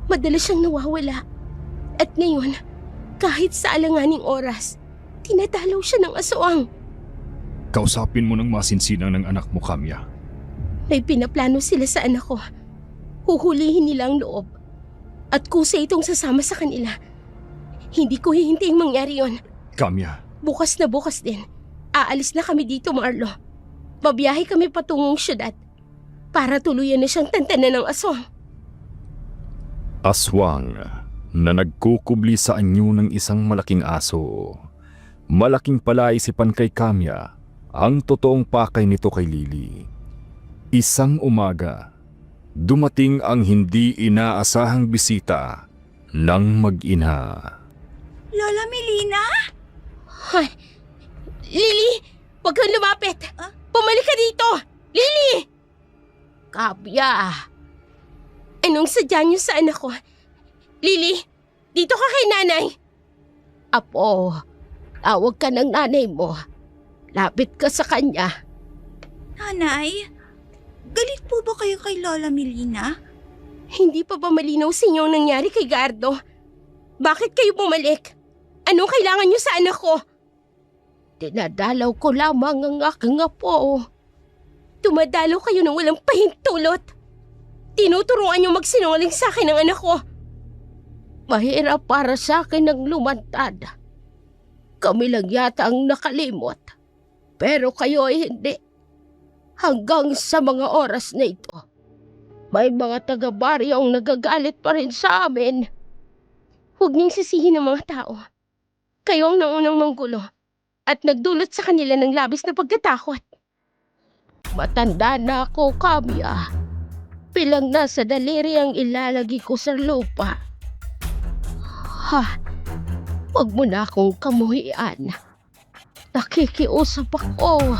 Madalas siyang nawawala. At ngayon, kahit sa alanganing oras, tinadalaw siya ng aswang. Kausapin mo ng masinsinan ng anak mo, Kamya. May pinaplano sila sa anak ko. Huhulihin nila ang loob. At kusa itong sasama sa kanila. Hindi ko hihintayin mangyari yon. Kamya, Bukas na bukas din. Aalis na kami dito, Marlo. Babiyahe kami patungong syudad para tuluyan na siyang tantanan ng aswang. aswang na nagkukubli sa anyo ng isang malaking aso. Malaking palaisipan kay Kamya ang totoong pakay nito kay Lily. Isang umaga, dumating ang hindi inaasahang bisita ng mag-ina. Lola Melina? Lily! Huwag kang lumapit! Pumalik ka dito! Lily! Kabya! Anong sadya niyo sa anak ko? Lily! Dito ka kay nanay! Apo, tawag ka ng nanay mo. Lapit ka sa kanya. Nanay? Galit po ba kayo kay Lola Melina? Hindi pa ba malinaw sa inyo ang nangyari kay Gardo? Bakit kayo bumalik? Anong kailangan niyo sa anak ko? Dinadalaw ko lamang ang aking apo. Tumadalaw kayo ng walang pahintulot. Tinuturuan niyo magsinungaling sa akin ang anak ko. Mahirap para sa akin ang lumantad. Kami lang yata ang nakalimot. Pero kayo ay hindi. Hanggang sa mga oras na ito, may mga taga-baryo ang nagagalit pa rin sa amin. Huwag niyong sisihin ng mga tao. Kayo ang naunang manggulo at nagdulot sa kanila ng labis na pagkatakot. Matanda na ako, Kamya. Bilang nasa daliri ang ilalagay ko sa lupa. Ha, huwag mo na akong kamuhian. Nakikiusap ako.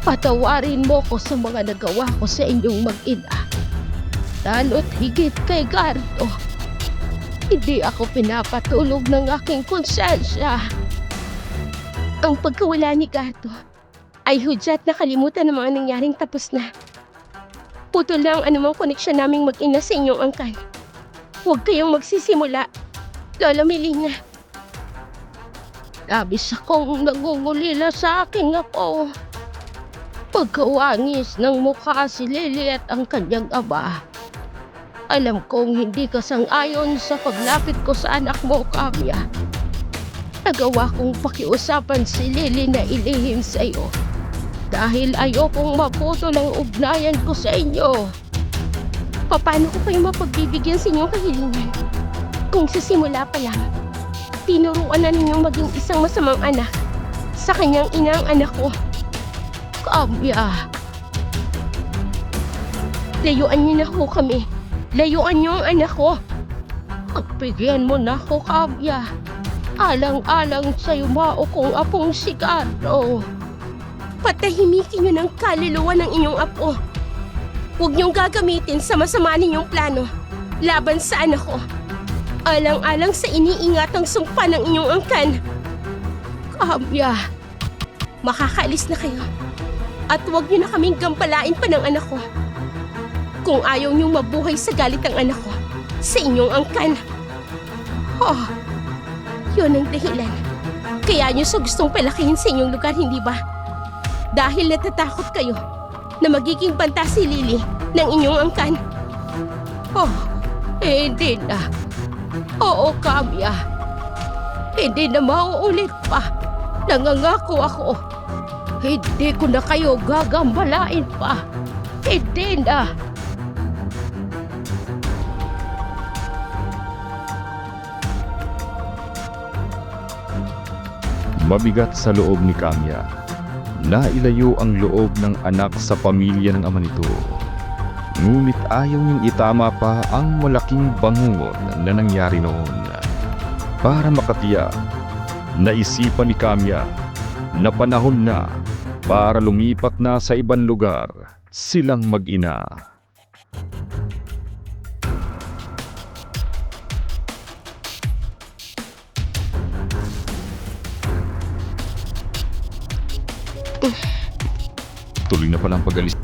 Patawarin mo ko sa mga nagawa ko sa inyong mag-ina. Lalo't higit kay Gardo. Hindi ako pinapatulog ng aking konsensya. Ang pagkawala ni Gardo ay hudyat na kalimutan ng mga nangyaring tapos na. Putol na ang anumang koneksyon naming mag-ina sa inyong angkan. Huwag kayong magsisimula. Lola Melina. Labis akong nangungulila sa aking ako. Pagkawangis ng mukha si Lily at ang kanyang ama. Alam kong hindi ka sang-ayon sa paglapit ko sa anak mo, Kamya. Nagawa kong pakiusapan si Lily na ilihim sa iyo. Dahil ayokong maputol ang ugnayan ko sa inyo. Paano ko kayo mapagbibigyan sa inyong kahilingan? Kung sa simula pa lang, tinuruan na ninyong maging isang masamang anak sa kanyang inang anak ko. Kamya. Layuan niyo na ho kami. Layuan niyo ang anak ko. Pagbigyan mo na ako, Kamya. Alang-alang sa'yo mao kong apong si Gardo. Patahimikin niyo ng kaluluwa ng inyong apo. Huwag niyong gagamitin sa masama ninyong plano laban sa anak ko. Alang-alang sa iniingatang sumpa ng inyong angkan. Kamya, makakaalis na kayo. At huwag niyo na kaming gampalain pa ng anak ko. Kung ayaw niyong mabuhay sa galit ang anak ko sa inyong angkan. Oh, yun ang dahilan. Kaya niyo sa gustong palakihin sa inyong lugar, hindi ba? Dahil natatakot kayo na magiging banta si Lily ng inyong angkan. Oh, hindi na. Oo, Kamya. Hindi na mauulit pa. Nangangako ako. Hindi ko na kayo gagambalain pa. Hindi na. Mabigat sa loob ni Kamya. Nailayo ang loob ng anak sa pamilya ng ama nito. Ngunit ayaw niyang itama pa ang malaking bangungot na nangyari noon. Para makatiyak, naisipan ni Kamya na panahon na para lumipat na sa ibang lugar silang mag-ina. Tuloy na palang pag-alis.